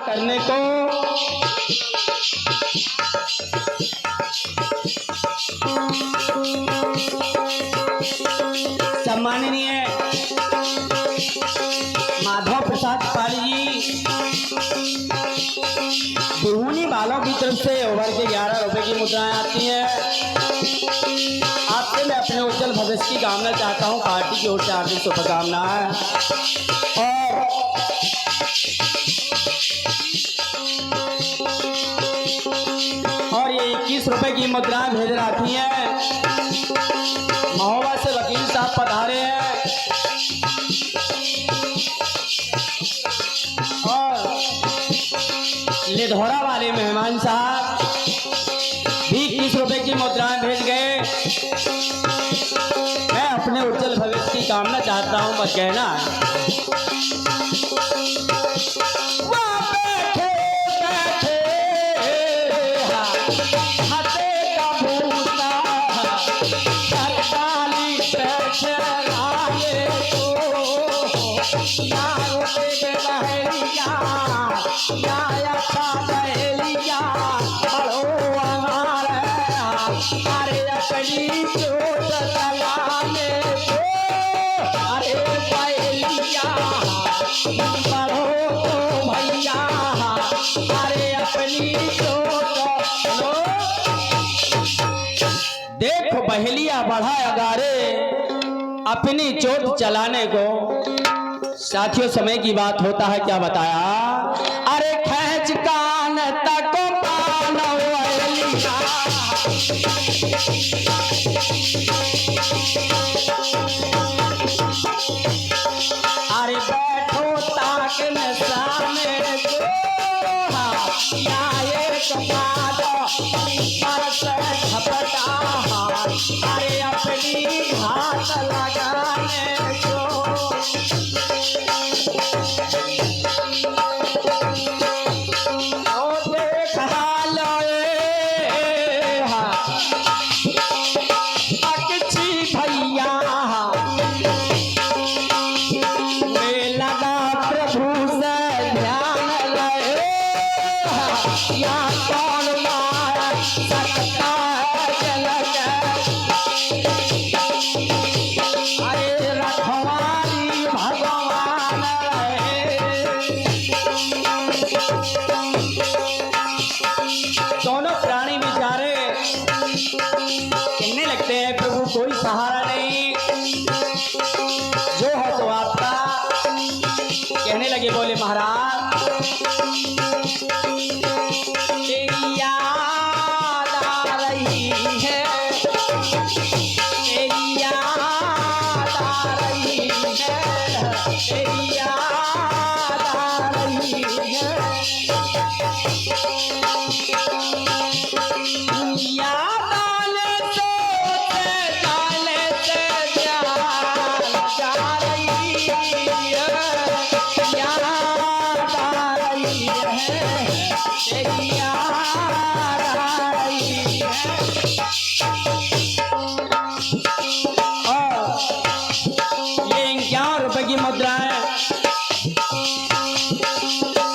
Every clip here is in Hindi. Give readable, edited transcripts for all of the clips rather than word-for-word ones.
करने को। सम्माननीय माधव प्रसाद पाली जी बिहुनी वालों की तरफ से ओवर के 11 रुपए की मुद्राएं आती हैं। आपसे मैं अपने उज्जवल भविष्य की कामना चाहता हूं। पार्टी की ओर से हार्दिक शुभकामनाएं। और ये 21 रुपए की मुद्राएं भेज रखी हैं। महोबा से वकील साहब पधारे हैं और लिधौरा वाले मेहमान साहब भी 21 रुपए की मुद्राएं भेज गए। मैं अपने उज्जवल भविष्य की कामना चाहता हूं, मत कहना। देखो बहेलिया बढ़ा अगारे अपनी चोट चलाने को। साथियों समय की बात होता है, क्या बताया? अरे खैच कान तक पानो अरे बैठो ताक में सामने अरे अपनी हाथ लगाने को। दोनों प्राणी बेचारे कहने लगते हैं, प्रभु कोई सहारा नहीं, जो है तो आपका। कहने लगे, बोले महाराज तेरी याद आ रही है, तेरी याद आ रही है, तेरी याद आ रही है। की मुद्राएं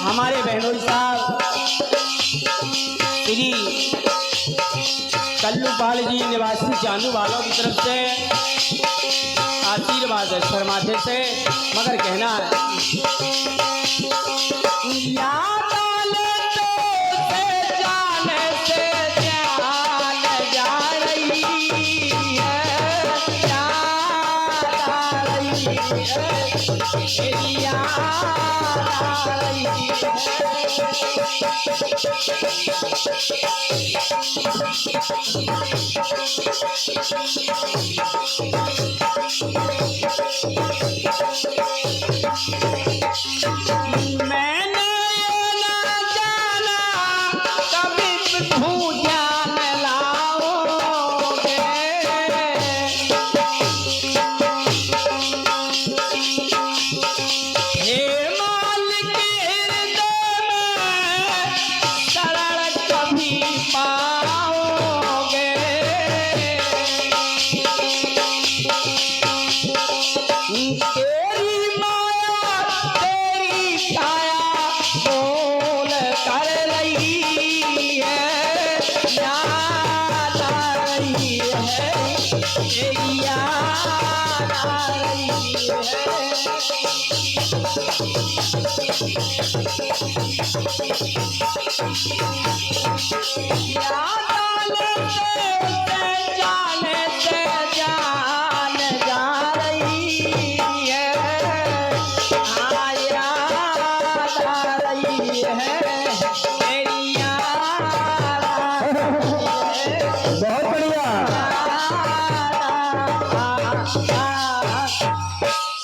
हमारे बहनोई साहब श्री कल्लूपाल जी निवासी चांदू वालों की तरफ से आशीर्वाद शर्माते से। मगर कहना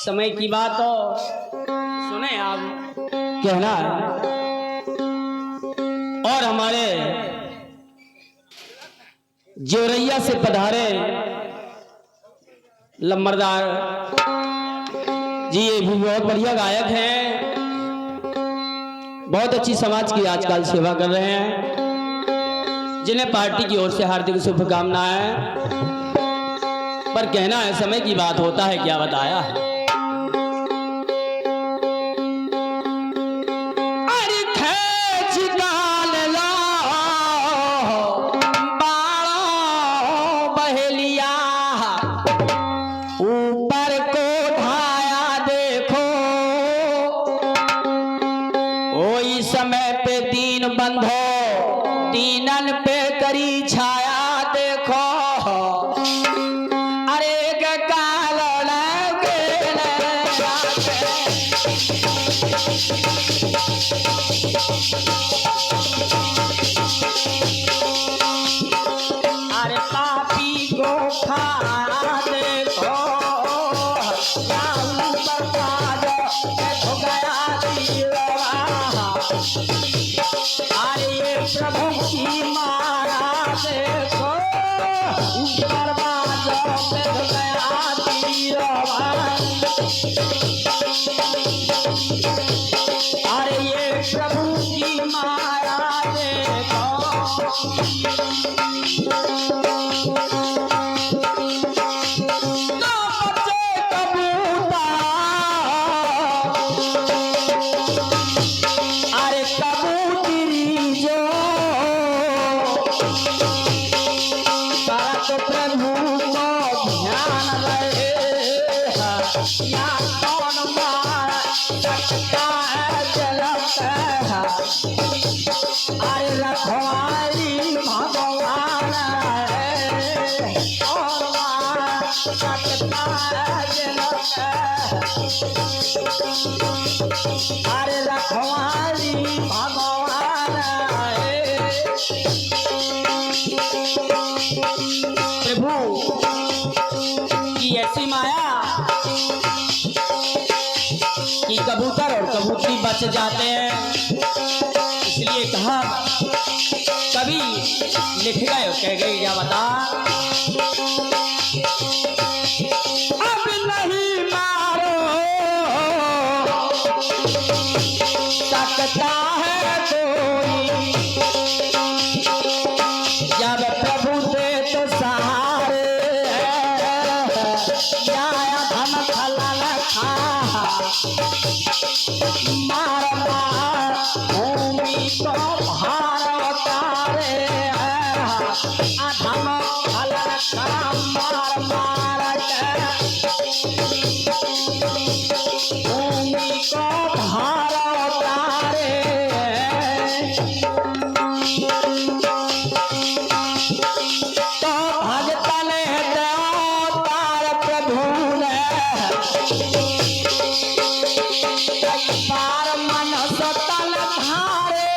समय की बात हो, सुने आप कहना है। और हमारे जोरैया से पधारे लंबरदार जी, ये भी बहुत बढ़िया गायक हैं, बहुत अच्छी समाज की आजकल सेवा कर रहे हैं, जिन्हें पार्टी की ओर से हार्दिक शुभकामनाएं। पर कहना है समय की बात होता है क्या बताया है। समय पे दीन बंधो, दीनन पे करी छाया देखो, अरे काल अरे पापी को खा देखो, अरे ये प्रभु की माया देखो, ऊपर बाजो पे गया तीरवान, अरे ये प्रभु की माया देखो। अरे रखवाली भगवान अरे रखवाली भगवान प्रभु की ऐसी माया कि कबूतर और कबूतरी बच जाते हैं। इसलिए कहा कभी लिख गए, कह गए क्या बता, अब नहीं मारो सकता है कोई, जब प्रभु दे तो सहारे धन फलन खा, मार मार भूमि को भार तारे, धन फलन खा मार मार भूमि को भार तारे। तो भगतन देवतार प्रभु ने बार मन सतल धारे,